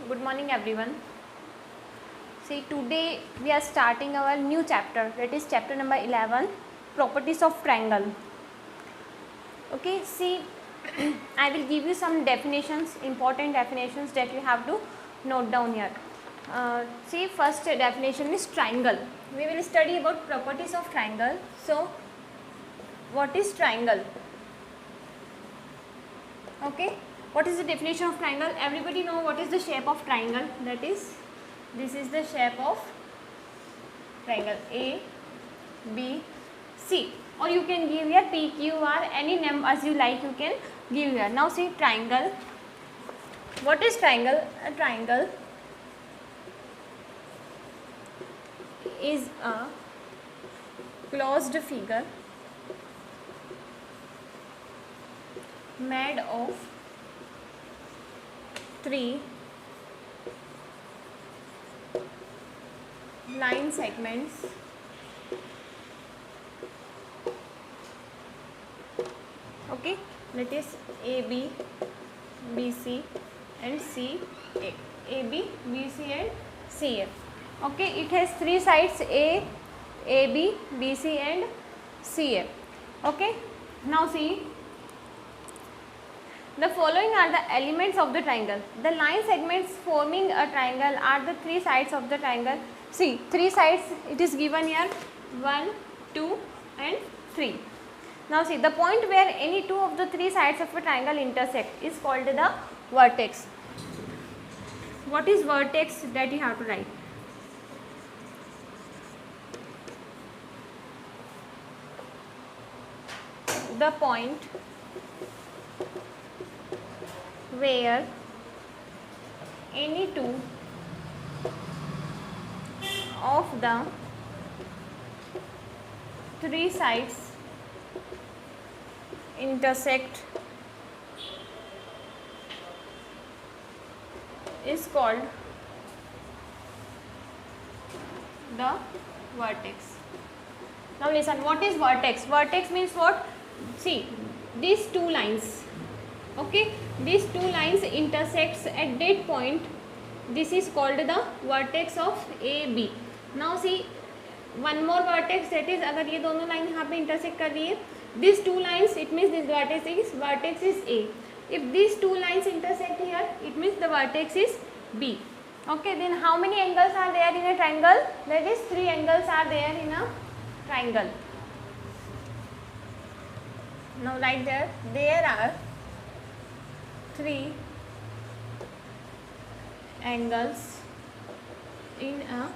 Good morning everyone. See, today we are starting our new chapter, that is chapter number 11, properties of triangle. Okay, see, I will give you some definitions, important definitions that you have to note down here. See, first definition is triangle. We will study about properties of triangle. So, what is triangle? Okay, what is the definition of triangle? Everybody know what is the shape of triangle? That is, this is the shape of triangle A, B, C, or you can give here P, Q, R, any name as you like you can give here. Now see, triangle. What is triangle? A triangle is a closed figure made of three line segments okay, that is AB, BC and CA. AB, BC and CA. Okay, it has three sides A, AB, BC and CA. Okay, now see, the following are the elements of the triangle. The line segments forming a triangle are the three sides of the triangle. See, three sides it is given here, 1, 2 and 3. Now see, the point where any two of the three sides of a triangle intersect is called the vertex. What is vertex? That you have to write. The point where any two of the three sides intersect is called the vertex. Now listen, what is vertex? Vertex means what? See, these two lines, okay, these two lines intersects at that point. This is called the vertex of AB. Now see, one more vertex, that is अगर ये दोनों line यहाँ पे intersect कर रही है, these two lines, it means this vertex is A. If these two lines intersect here, it means the vertex is B. Okay, then how many angles are there in a triangle? That is, three angles are there in a triangle. Now write there are three angles in a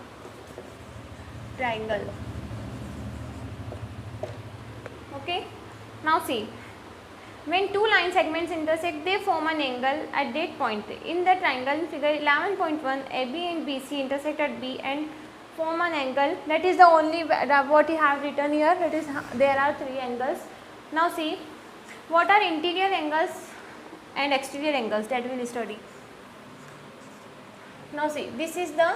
triangle. Okay, now see, when two line segments intersect, they form an angle at that point. In the triangle in figure 11.1, AB and BC intersect at B and form an angle. That is the only what you have written here, that is, there are three angles. Now see, what are interior angles and exterior angles, that we will study. Now see, this is the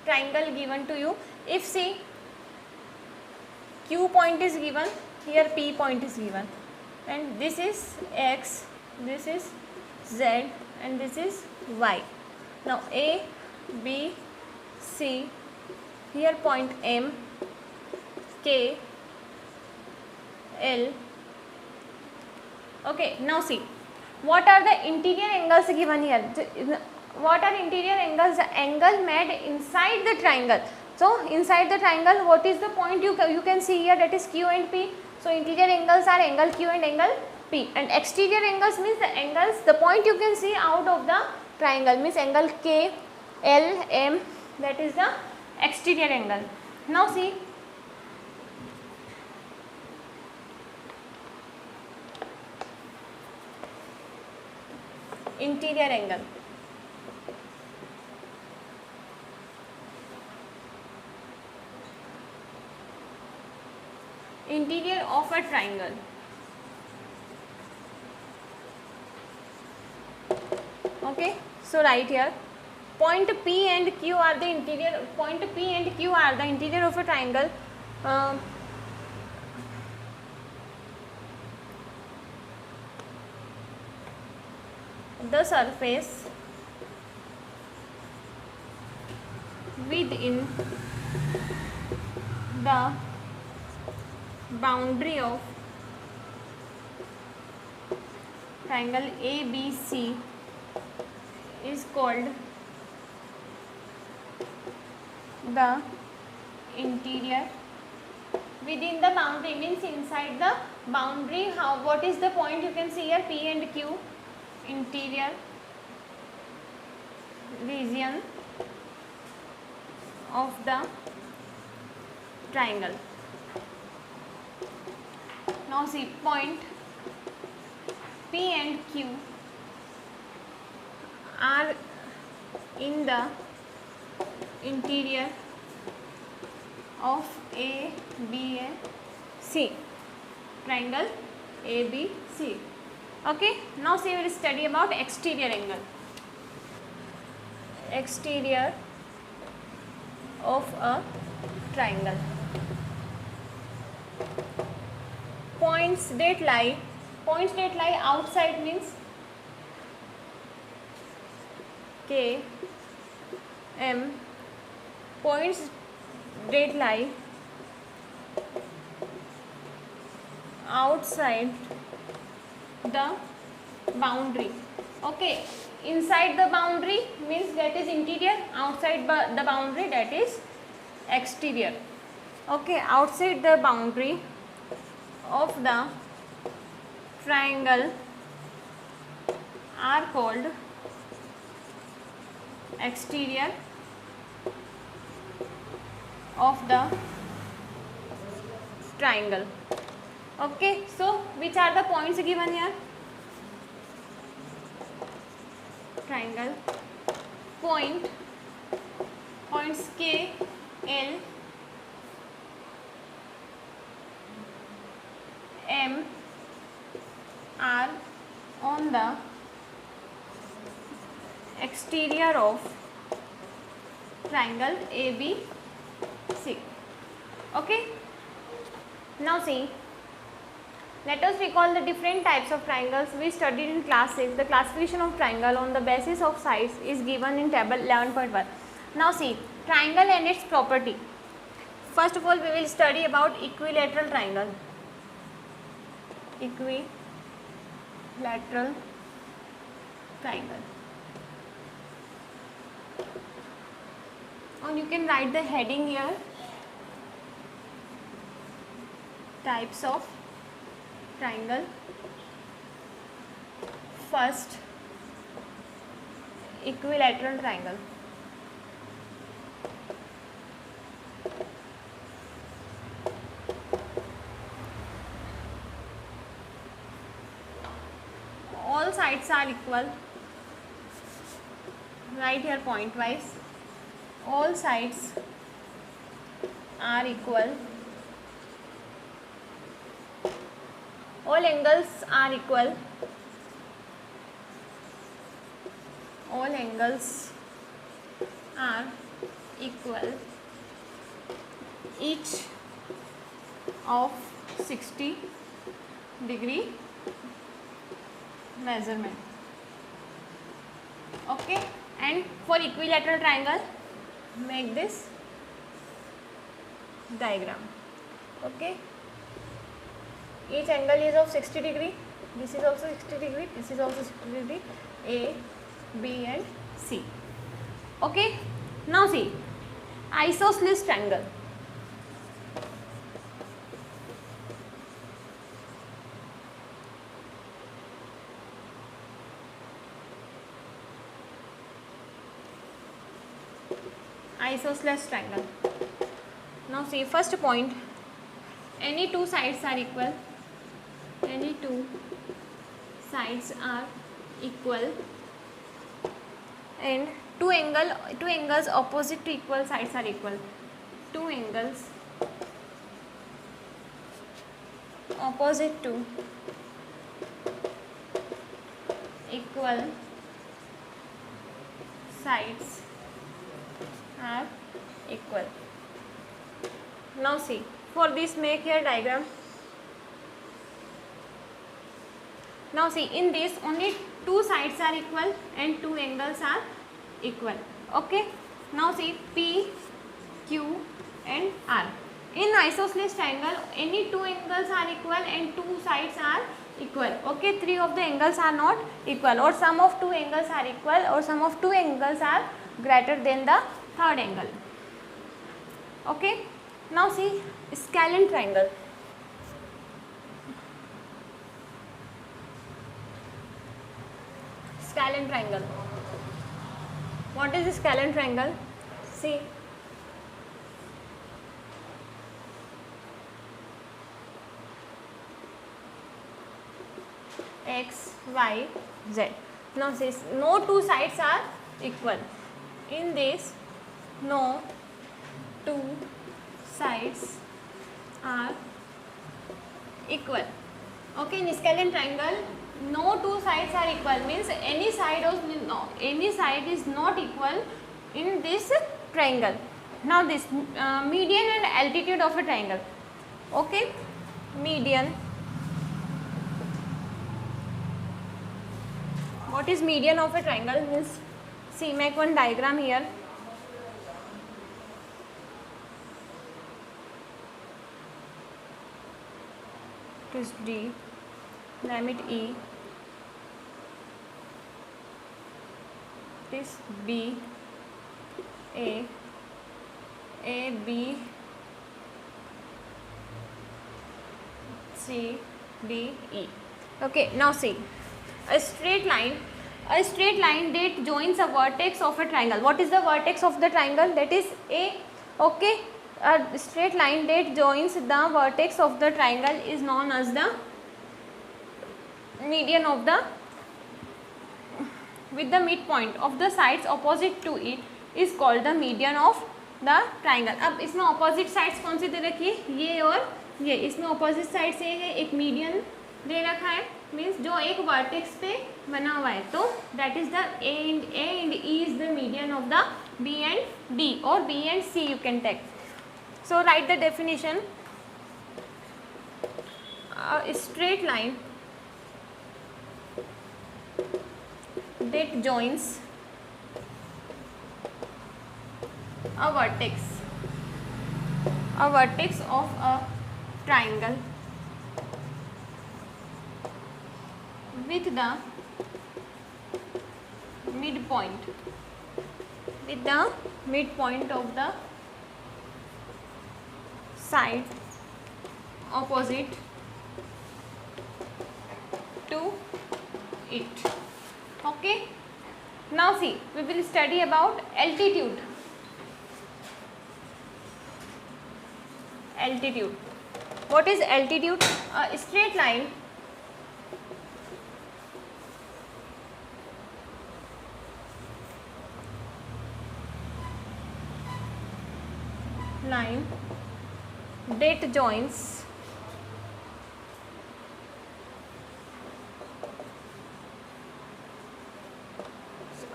triangle given to you. If see, Q point is given, here P point is given, and this is X, this is Z and this is Y. Now A, B, C, here point M, K, L. Okay, now see, what are the interior angles given here? What are interior angles? The angle made inside the triangle. So inside the triangle, what is the point you can see here, that is Q and P. So interior angles are angle Q and angle P, and exterior angles means the angles, the point you can see out of the triangle means angle K, L, M, that is the exterior angle. Now see, interior angle. Interior of a triangle. Okay, so right here, point P and Q are the interior. Point P and Q are the interior of a triangle. the surface within the boundary of triangle ABC is called the interior. Within the boundary means inside the boundary. How, what is the point you can see here? P and Q. Interior region of the triangle. Now see, point P and Q are in the interior of ABC, triangle ABC. Okay, now see, we will study about exterior angle. Exterior of a triangle. Points that lie outside means K, M. Points that lie outside the boundary. Okay, inside the boundary means that is interior, outside the boundary that is exterior. Okay, outside the boundary of the triangle are called exterior of the triangle. Okay, so which are the points given here? Triangle points K, L, M are on the exterior of triangle ABC. Okay, now see, let us recall the different types of triangles we studied in class 6. The classification of triangle on the basis of sides is given in table 11.1. Now see, triangle and its property. First of all, we will study about equilateral triangle. Equilateral triangle. And you can write the heading here. Types of triangle. First, equilateral triangle. All sides are equal. Write here point wise. All sides are equal. All angles are equal. All angles are equal. Each of 60-degree measurement. Okay, and for equilateral triangle, make this diagram. Okay, each angle is of 60 degree. This is also 60 degree. This is also 60 degree. A, B and C. Okay, now see, isosceles triangle. Isosceles triangle. Now see, first point, any two sides are equal. Any two sides are equal, and two angles opposite to equal sides are equal. Two angles opposite to equal sides are equal. Now see, for this make here diagram. Now see, in this only two sides sides are equal and two angles are equal. Okay, now see P, Q and R. In isosceles triangle, any two angles are equal and two sides are equal. Okay, three of the angles are not equal, or sum of two angles are equal, or sum of two angles are greater than the third angle. Okay, now see scalene triangle. Scalene triangle. What is a scalene triangle? See, X, Y, Z. Now see, no two sides are equal. In this, no two sides are equal. Okay, in scalene triangle, no two sides are equal means any side is not equal in this triangle. Now this median and altitude of a triangle. Okay, median. What is median of a triangle means? See, make one diagram here. It is D, name it E. It is B, A, B, C, D, E. Okay, now see, a straight line that joins a vertex of a triangle. What is the vertex of the triangle? That is A. Okay, a straight line that joins the vertex of the triangle is known as the median of the, with the midpoint of the sides opposite to it is called the median of the triangle. अब इसमें opposite sides कौन से दे रखी है? ये और ये. इसमें opposite sides ये है, एक median दे रखा है, मीन्स जो एक वर्टेक्स पे बना हुआ है, तो that is the A and E is the median of the B and D, or B and C you can take. So write the definition. A straight line that joins a vertex of a triangle with the midpoint of the side opposite to it. Okay, now see, we will study about altitude. What is altitude? A straight line that joins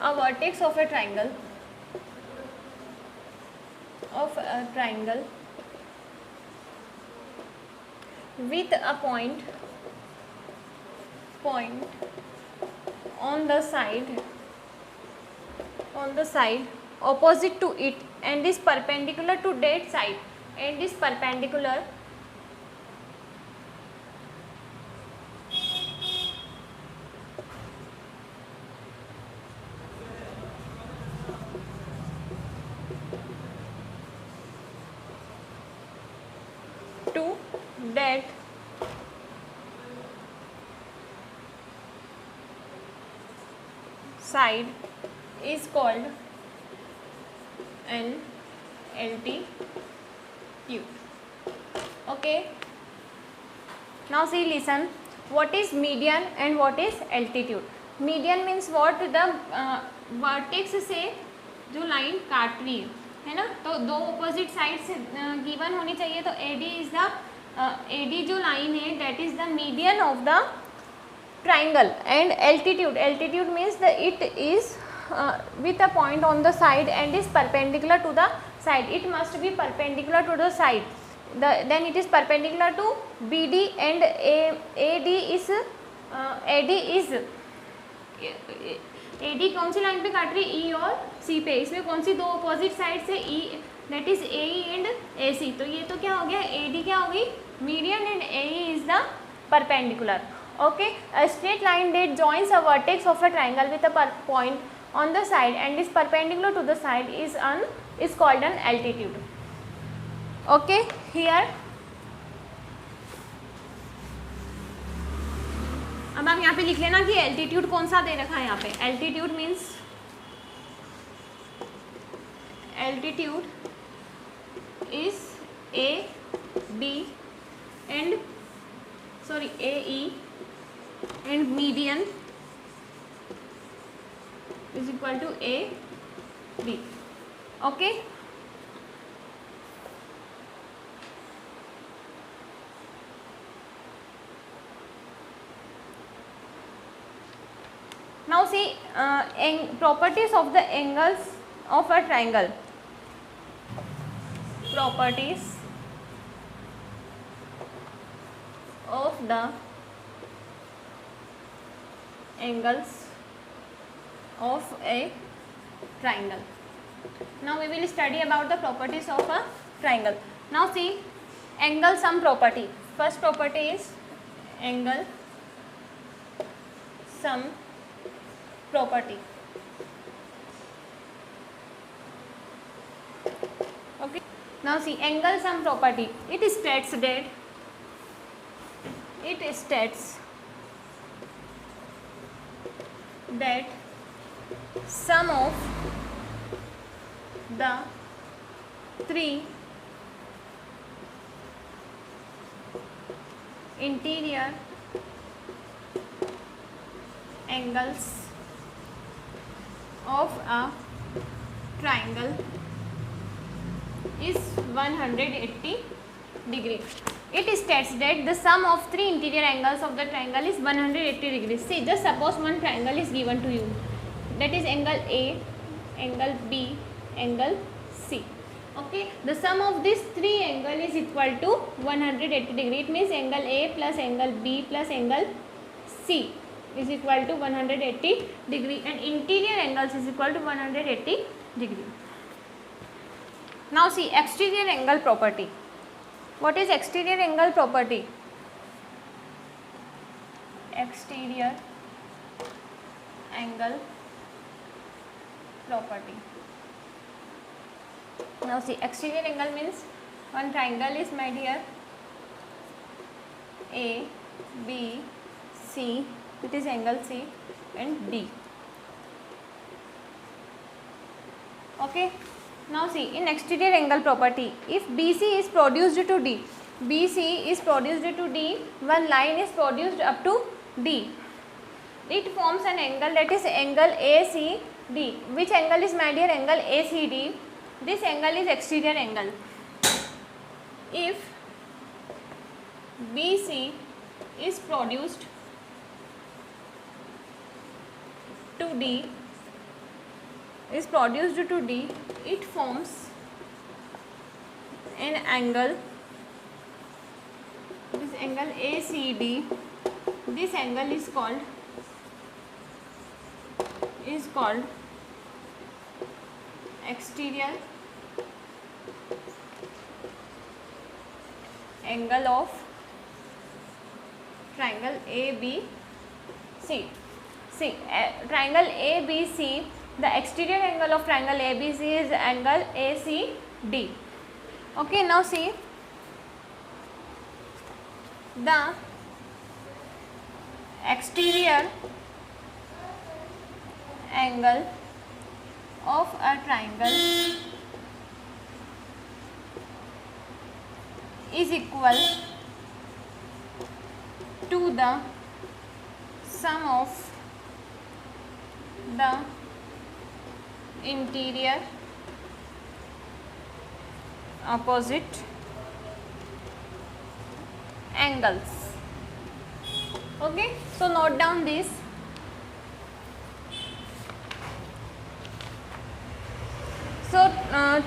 a vertex of a triangle with a point on the side opposite to it and is perpendicular to that side and is perpendicular to that side is called an altitude. Okay, now see, listen, what is median and what is altitude? Median means what? The vertex से जो line काट रही है ना, तो दो opposite side से given होनी चाहिए, तो AD जो लाइन है that is the median of the triangle. And altitude means it is with a point on the side and is perpendicular to the side. It must be perpendicular to the side, then it is perpendicular to BD, and AD is AD कौन सी line पे काट रही है, E और C पे, इसमें कौन सी दो अपोजिट साइड से, E that is AE and AC, तो ये तो क्या हो गया, AD क्या होगी median and AE is the perpendicular. Okay, a straight line that joins a vertex of a triangle with a point on the side and is perpendicular to the side is called an altitude. Okay, here अब आप यहाँ पे लिख लेना कि altitude कौन सा दे रखा है यहाँ पे. Altitude means altitude is AB and sorry AE and median is equal to AB. Okay, now see properties of the angles of a triangle. Properties of the angles of a triangle. Now we will study about the properties of a triangle. Now see angle sum property. First property is angle sum property. Okay, now see angle sum property. It states that sum of the three interior angles of a triangle is 180 degree. It states that the sum of three interior angles of the triangle is 180 degrees. See, just suppose one triangle is given to you, that is angle A, angle B, angle C. Okay, the sum of these three angle is equal to 180 degree. It means angle A plus angle B plus angle C is equal to 180 degree, and interior angles is equal to 180 degree. Now see exterior angle property. What is exterior angle property? Exterior angle property. Now see exterior angle means one triangle is made here, A, B, C, it is angle C and D. Okay. Now see in exterior angle property, if BC is produced to D, one line is produced up to D, it forms an angle, that is angle ACD. Which angle is made here? Angle ACD. This angle is exterior angle. If BC is produced to D, it forms an angle, this angle ACD. This angle is called exterior angle of triangle ABC. See, triangle ABC, the exterior angle of triangle ABC is angle ACD. Okay, now see the exterior angle of a triangle is equal to the sum of the interior opposite angles. Okay, so note down this. So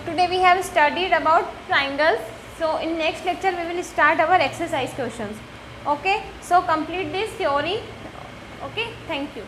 today we have studied about triangles. So in next lecture we will start our exercise questions. Okay, so complete this theory. Okay, thank you.